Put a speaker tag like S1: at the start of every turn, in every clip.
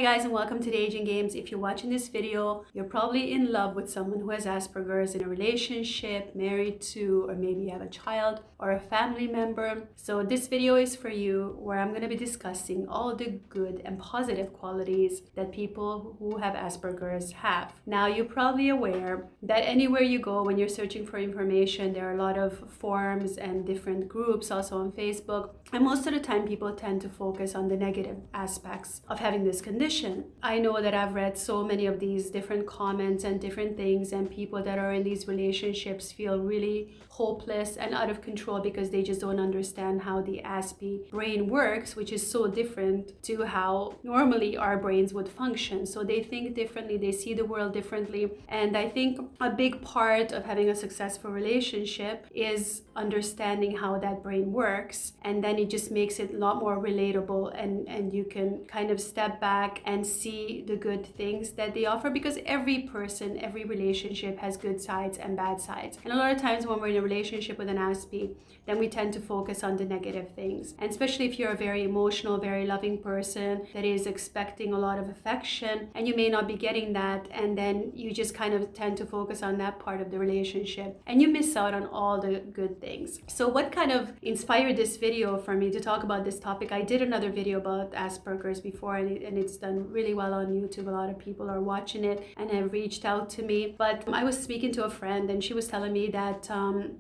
S1: guys, and welcome to the Aging Games. If you're watching this video, you're probably in love with someone who has Asperger's, in a relationship, married to, or maybe you have a child or a family member. So this video is for you, where I'm going to be discussing all the good and positive qualities that people who have Asperger's have. Now, you're probably aware that anywhere you go when you're searching for information, there are a lot of forums and different groups also on Facebook. And most of the time, people tend to focus on the negative aspects of having this condition. I know that I've read so many of these different comments and different things, and people that are in these relationships feel really hopeless and out of control because they just don't understand how the Aspie brain works, which is so different to how normally our brains would function. So they think differently, they see the world differently. And I think a big part of having a successful relationship is understanding how that brain works, and then it just makes it a lot more relatable, and you can kind of step back and see the good things that they offer, because every person, every relationship has good sides and bad sides. And a lot of times when we're in a relationship with an Aspie, then we tend to focus on the negative things. And especially if you're a very emotional, very loving person that is expecting a lot of affection, and you may not be getting that, and then you just kind of tend to focus on that part of the relationship, and you miss out on all the good things. So what kind of inspired this video for me to talk about this topic? I did another video about Asperger's before, and it's done really well on YouTube. A lot of people are watching it and have reached out to me. But I was speaking to a friend, and she was telling me that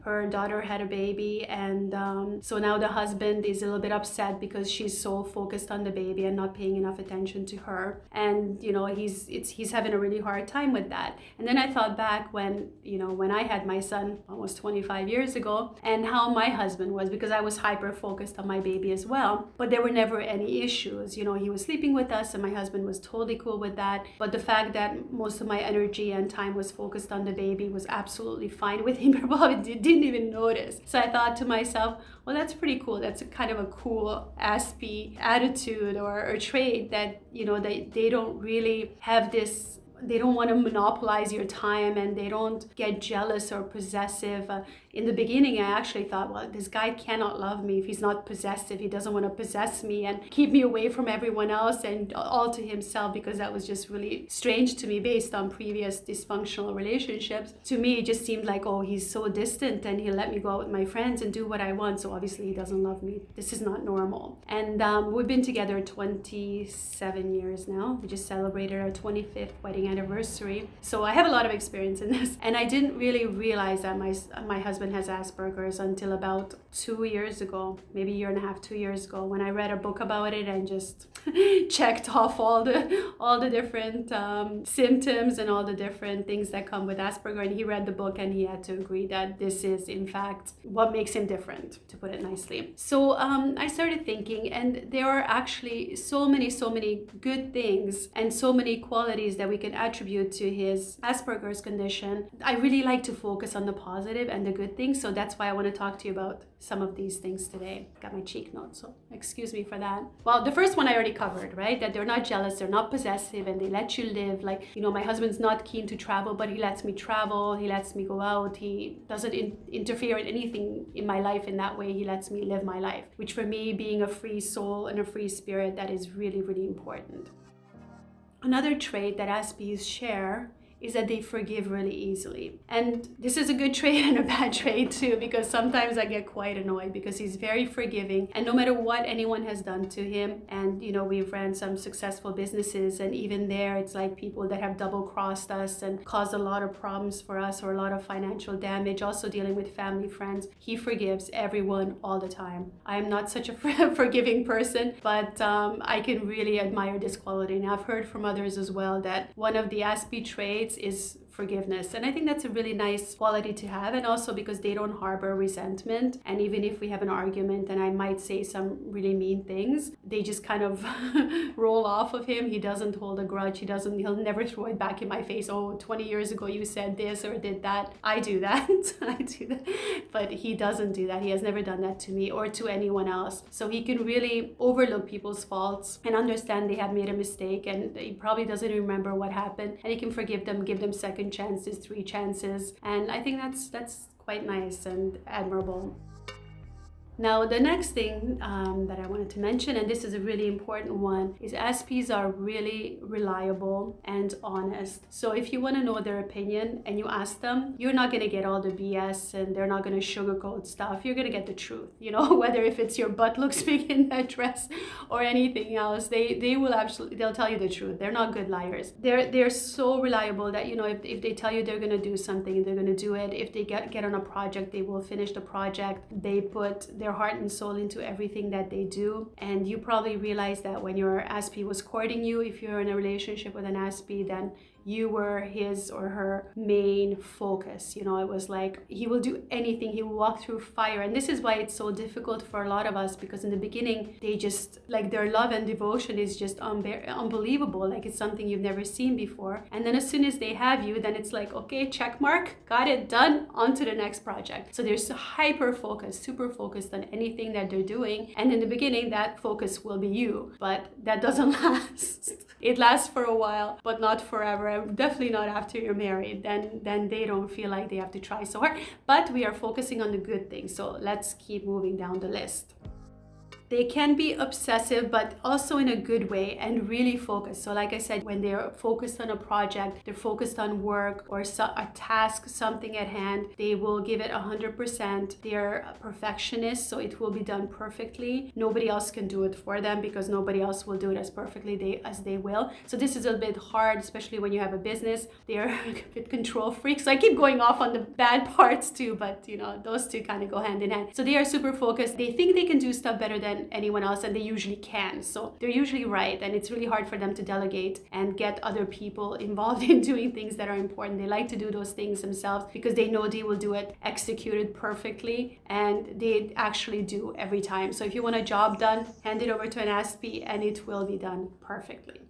S1: her daughter had a baby, and so now the husband is a little bit upset because she's so focused on the baby and not paying enough attention to her. And he's having a really hard time with that. And then I thought back when I had my son almost 25 years ago, and how my husband was, because I was hyper focused on my baby as well. But there were never any issues. He was sleeping with us, and my husband was totally cool with that. But the fact that most of my energy and time was focused on the baby was absolutely fine with him. I probably didn't even notice. So I thought to myself, well, that's pretty cool. That's kind of a cool Aspie attitude or trait that, they don't really have this. They don't want to monopolize your time, and they don't get jealous or possessive. In the beginning, I actually thought, well, this guy cannot love me if he's not possessive. He doesn't want to possess me and keep me away from everyone else and all to himself, because that was just really strange to me based on previous dysfunctional relationships. To me, it just seemed like, oh, he's so distant and he'll let me go out with my friends and do what I want. So obviously he doesn't love me. This is not normal. And we've been together 27 years now. We just celebrated our 25th wedding anniversary. So I have a lot of experience in this. And I didn't really realize that my husband has Asperger's until about 2 years ago, maybe a year and a half, 2 years ago, when I read a book about it and just checked off all the different symptoms and all the different things that come with Asperger. And he read the book, and he had to agree that this is in fact what makes him different, to put it nicely. So I started thinking, and there are actually so many good things and so many qualities that we can attribute to his Asperger's condition. I really like to focus on the positive and the good things, so that's why I want to talk to you about some of these things today. Got my cheek notes, so excuse me for that. Well, the first one I already covered, right? That they're not jealous, they're not possessive, and they let you live. Like, my husband's not keen to travel, but he lets me travel, he lets me go out, he doesn't interfere in anything in my life in that way. He lets me live my life, which for me, being a free soul and a free spirit, that is really, really important. Another trait that Aspies share is that they forgive really easily. And this is a good trait and a bad trait too, because sometimes I get quite annoyed because he's very forgiving, and no matter what anyone has done to him, and we've ran some successful businesses, and even there it's like people that have double crossed us and caused a lot of problems for us, or a lot of financial damage, also dealing with family, friends. He forgives everyone all the time. I am not such a forgiving person, but I can really admire this quality. And I've heard from others as well that one of the Aspie traits is forgiveness, and I think that's a really nice quality to have. And also because they don't harbor resentment, and even if we have an argument and I might say some really mean things, they just kind of roll off of him. He doesn't hold a grudge. He'll never throw it back in my face. Oh, 20 years ago you said this or did that. I do that. I do that. But he doesn't do that. He has never done that to me or to anyone else. So he can really overlook people's faults and understand they have made a mistake, and he probably doesn't remember what happened, and he can forgive them, give them second chances, 3 chances. And I think that's quite nice and admirable. Now, the next thing that I wanted to mention, and this is a really important one, is Aspies are really reliable and honest. So if you want to know their opinion and you ask them, you're not going to get all the BS and they're not going to sugarcoat stuff. You're going to get the truth, whether if it's your butt looks big in that dress or anything else, they will absolutely, they'll tell you the truth. They're not good liars. They're so reliable that, if they tell you they're going to do something, they're going to do it. If they get on a project, they will finish the project. They put their heart and soul into everything that they do. And you probably realize that when your Aspie was courting you, if you're in a relationship with an Aspie, then you were his or her main focus. It was like he will do anything. He will walk through fire. And this is why it's so difficult for a lot of us, because in the beginning, they just, like, their love and devotion is just unbelievable. Like, it's something you've never seen before. And then as soon as they have you, then it's like, okay, check mark, got it, done, on to the next project. So they're so hyper focused, super focused on anything that they're doing. And in the beginning, that focus will be you, but that doesn't last. It lasts for a while, but not forever. Definitely not after you're married. Then they don't feel like they have to try so hard. But we are focusing on the good things. So let's keep moving down the list. They can be obsessive, but also in a good way, and really focused. So like I said, when they're focused on a project, they're focused on work or a task, something at hand, they will give it 100%. They're perfectionists, so it will be done perfectly. Nobody else can do it for them because nobody else will do it as perfectly as they will. So this is a bit hard, especially when you have a business. They're a bit control freaks. So I keep going off on the bad parts too, but those two kind of go hand in hand. So they are super focused. They think they can do stuff better than anyone else, and they usually can. So they're usually right, and it's really hard for them to delegate and get other people involved in doing things that are important. They like to do those things themselves because they know they will do it executed perfectly, and they actually do every time. So if you want a job done, hand it over to an Aspie and it will be done perfectly.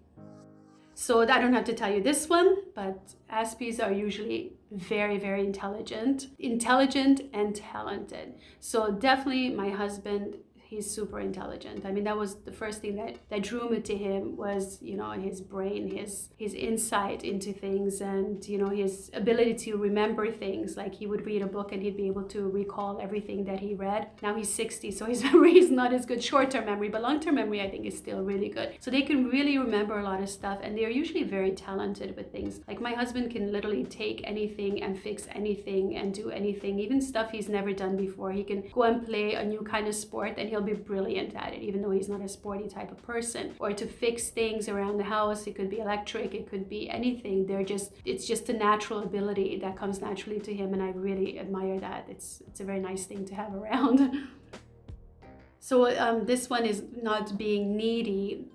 S1: So I don't have to tell you this one, but Aspies are usually very, very intelligent and talented. So definitely my husband, he's super intelligent. I mean, that was the first thing that drew me to him was, his brain, his insight into things, and, his ability to remember things. Like, he would read a book and he'd be able to recall everything that he read. Now he's 60, so his memory is not as good. Short-term memory, but long-term memory, I think, is still really good. So they can really remember a lot of stuff, and they're usually very talented with things. Like, my husband can literally take anything and fix anything and do anything, even stuff he's never done before. He can go and play a new kind of sport and he'll be brilliant at it, even though he's not a sporty type of person. Or to fix things around the house, it could be electric, it could be anything. It's just a natural ability that comes naturally to him, and I really admire that. It's a very nice thing to have around. So this one is not being needy.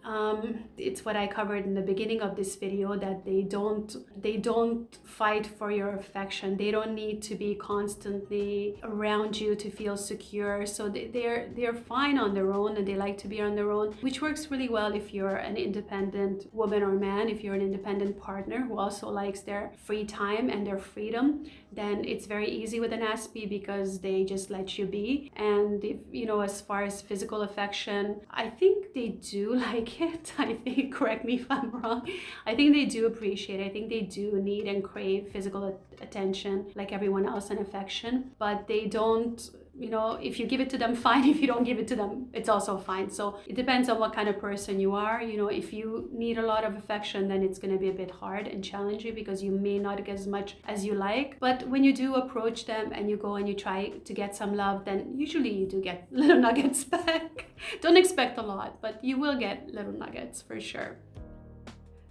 S1: It's what I covered in the beginning of this video, that they don't fight for your affection. They don't need to be constantly around you to feel secure. So they're fine on their own, and they like to be on their own, which works really well if you're an independent woman or man. If you're an independent partner who also likes their free time and their freedom, then it's very easy with an Aspie because they just let you be. And if, as far as physical affection, I think they do like it. I think, correct me if I'm wrong, I think they do appreciate it. I think they do need and crave physical attention like everyone else, and affection, but they don't, if you give it to them, fine. If you don't give it to them, it's also fine. So it depends on what kind of person you are. If you need a lot of affection, then it's going to be a bit hard and challenging because you may not get as much as you like. But when you do approach them and you go and you try to get some love, then usually you do get little nuggets back. Don't expect a lot, but you will get little nuggets for sure.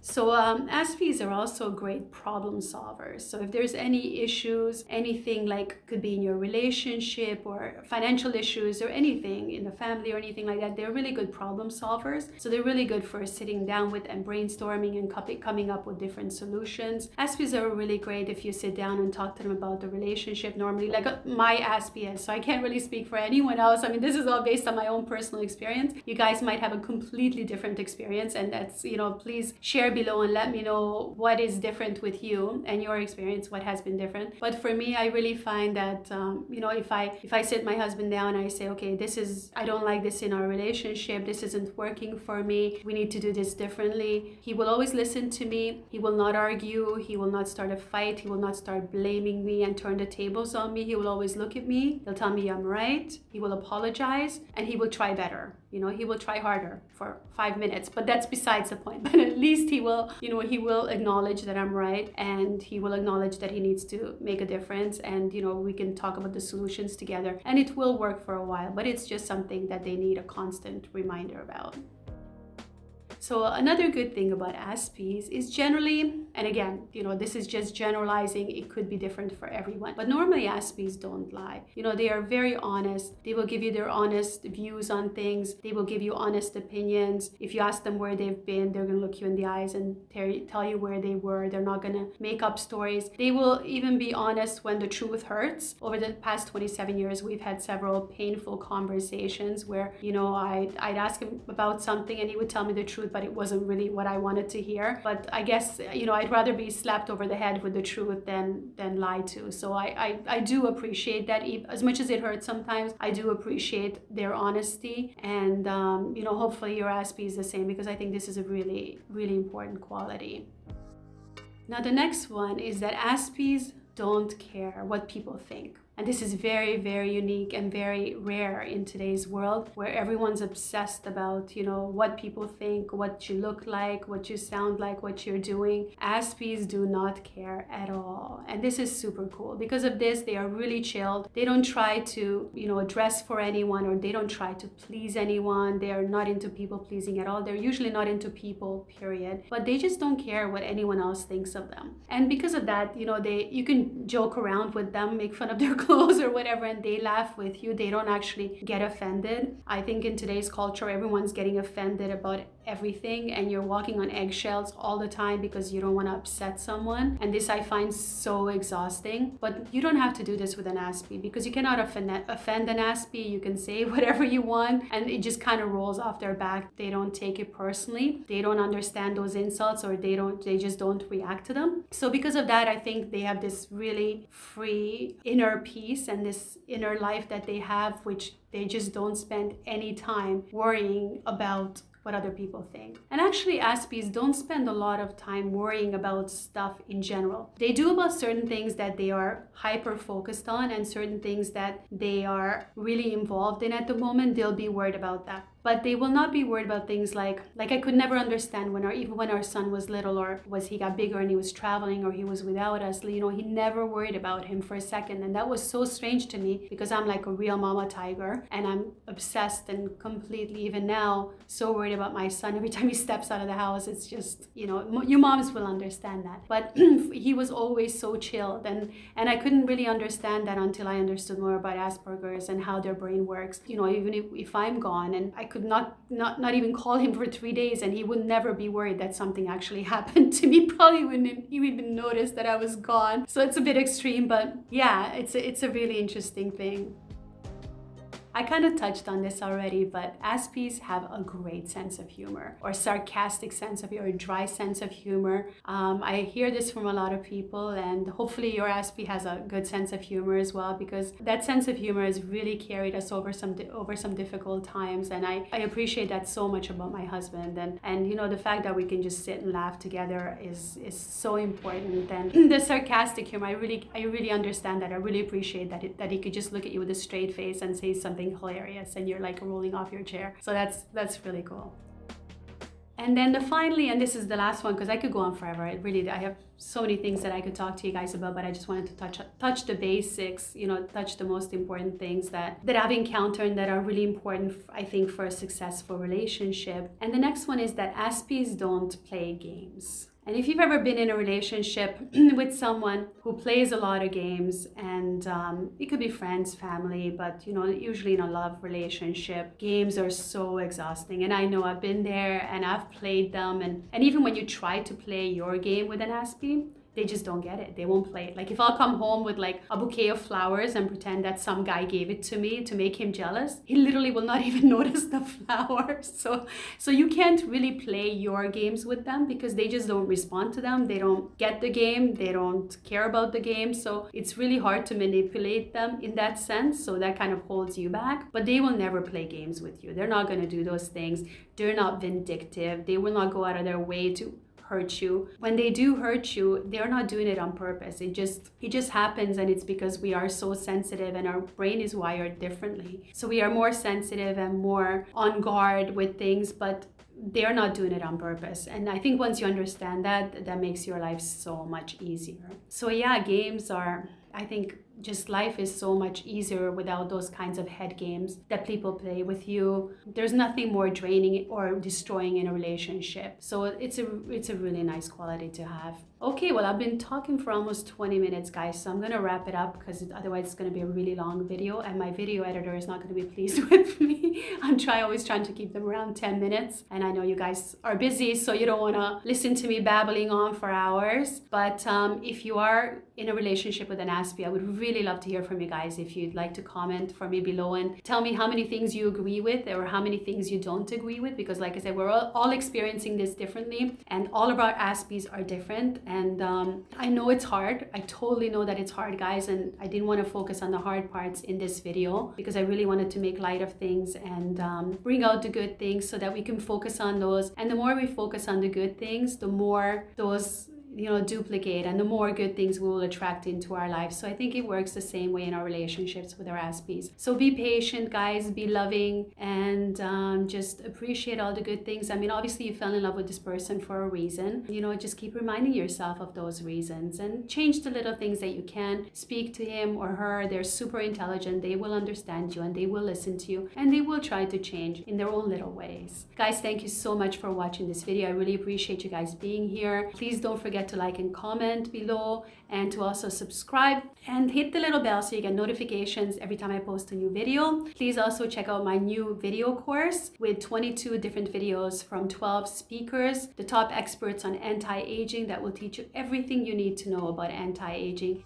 S1: So Aspies are also great problem solvers. So if there's any issues, anything like could be in your relationship or financial issues or anything in the family or anything like that, they're really good problem solvers. So they're really good for sitting down with and brainstorming and coming up with different solutions. Aspies are really great if you sit down and talk to them about the relationship normally, like my Aspie is. So I can't really speak for anyone else. I mean, this is all based on my own personal experience. You guys might have a completely different experience, and that's, please share below and let me know what is different with you and your experience, what has been different. But for me, I really find that, if I sit my husband down and I say, okay, I don't like this in our relationship, this isn't working for me, we need to do this differently, he will always listen to me. He will not argue, he will not start a fight, he will not start blaming me and turn the tables on me. He will always look at me, he'll tell me I'm right, he will apologize, and he will try better. He will try harder for 5 minutes, but that's besides the point. But at least he will acknowledge that I'm right, and he will acknowledge that he needs to make a difference, and we can talk about the solutions together, and it will work for a while, but it's just something that they need a constant reminder about. So another good thing about Aspies is generally, and again, this is just generalizing, it could be different for everyone, but normally Aspies don't lie. They are very honest. They will give you their honest views on things. They will give you honest opinions. If you ask them where they've been, they're going to look you in the eyes and tell you where they were. They're not going to make up stories. They will even be honest when the truth hurts. Over the past 27 years, we've had several painful conversations where, I'd ask him about something and he would tell me the truth, but it wasn't really what I wanted to hear. But I guess, I'd rather be slapped over the head with the truth than lie to. So I do appreciate that. As much as it hurts sometimes, I do appreciate their honesty. And, hopefully your Aspie is the same, because I think this is a really, really important quality. Now, the next one is that Aspies don't care what people think. And this is very, very unique and very rare in today's world, where everyone's obsessed about, what people think, what you look like, what you sound like, what you're doing. Aspies do not care at all. And this is super cool. Because of this, they are really chilled. They don't try to, dress for anyone, or they don't try to please anyone. They are not into people pleasing at all. They're usually not into people, period. But they just don't care what anyone else thinks of them. And because of that, you can joke around with them, make fun of their clothes or whatever, and they laugh with you. They don't actually get offended. I think in today's culture, everyone's getting offended about everything, and you're walking on eggshells all the time because you don't want to upset someone. And this I find so exhausting. But you don't have to do this with an Aspie, because you cannot offend an Aspie. You can say whatever you want, and it just kind of rolls off their back. They don't take it personally. They don't understand those insults, or they just don't react to them. So because of that, I think they have this really free inner peace and this inner life that they have, which they just don't spend any time worrying about what other people think. And actually, Aspies don't spend a lot of time worrying about stuff in general. They do about certain things that they are hyper focused on, and certain things that they are really involved in at the moment, they'll be worried about that. But they will not be worried about things like I could never understand even when our son was little, or he got bigger and he was traveling, or he was without us, he never worried about him for a second. And that was so strange to me, because I'm like a real mama tiger, and I'm obsessed and completely, even now, so worried about my son. Every time he steps out of the house, it's just, your moms will understand that. But he was always so chilled, and I couldn't really understand that until I understood more about Asperger's and how their brain works. Even if I'm gone, and I could not even call him for 3 days, and he would never be worried that something actually happened to me. Probably wouldn't even notice that I was gone. So it's a bit extreme, but yeah, it's a really interesting thing. I kind of touched on this already, but Aspies have a great sense of humor, or sarcastic sense of humor, or dry sense of humor. I hear this from a lot of people, and hopefully your Aspie has a good sense of humor as well, because that sense of humor has really carried us over some difficult times, and I appreciate that so much about my husband. And the fact that we can just sit and laugh together is so important. And the sarcastic humor, I really understand that. I really appreciate that he could just look at you with a straight face and say something hilarious, and you're like rolling off your chair. So that's really cool. And then finally, and this is the last one, because I could go on forever. I have so many things that I could talk to you guys about, but I just wanted to touch the basics, touch the most important things that I've encountered and that are really important, I think, for a successful relationship. And the next one is that Aspies don't play games. And if you've ever been in a relationship with someone who plays a lot of games, and it could be friends, family, but usually in a love relationship, games are so exhausting. And I know I've been there and I've played them. And even when you try to play your game with an Aspie, they just don't get it. They won't play it. Like if I'll come home with like a bouquet of flowers and pretend that some guy gave it to me to make him jealous, he literally will not even notice the flowers. So you can't really play your games with them because they just don't respond to them. They don't get the game. They don't care about the game. So it's really hard to manipulate them in that sense. So that kind of holds you back. But they will never play games with you. They're not going to do those things. They're not vindictive. They will not go out of their way to hurt you. When they do hurt you, they're not doing it on purpose. It just happens, and it's because we are so sensitive and our brain is wired differently. So we are more sensitive and more on guard with things, but they're not doing it on purpose. And I think once you understand that, that makes your life so much easier. So yeah, games are, I think, just life is so much easier without those kinds of head games that people play with you. There's nothing more draining or destroying in a relationship. So it's a really nice quality to have. Okay, well, I've been talking for almost 20 minutes, guys, so I'm gonna wrap it up because otherwise it's gonna be a really long video and my video editor is not gonna be pleased with me. I'm always trying to keep them around 10 minutes, and I know you guys are busy, so you don't wanna listen to me babbling on for hours. But if you are in a relationship with an Aspie, I would really love to hear from you guys. If you'd like to comment for me below and tell me how many things you agree with or how many things you don't agree with, because like I said, we're all experiencing this differently and all of our Aspies are different. And I know it's hard. I totally know that it's hard, guys, and I didn't want to focus on the hard parts in this video because I really wanted to make light of things and bring out the good things so that we can focus on those. And the more we focus on the good things, the more those duplicate and the more good things we will attract into our lives. So I think it works the same way in our relationships with our Aspies. So be patient, guys, be loving, and just appreciate all the good things. I mean, obviously you fell in love with this person for a reason. Just keep reminding yourself of those reasons and change the little things that you can. Speak to him or her. They're super intelligent. They will understand you and they will listen to you and they will try to change in their own little ways. Guys, thank you so much for watching this video. I really appreciate you guys being here. Please don't forget to like and comment below and to also subscribe and hit the little bell so you get notifications every time I post a new video. Please also check out my new video course with 22 different videos from 12 speakers, the top experts on anti-aging, that will teach you everything you need to know about anti-aging.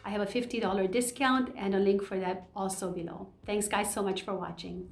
S1: I have a $50 discount and a link for that also below. Thanks guys so much for watching.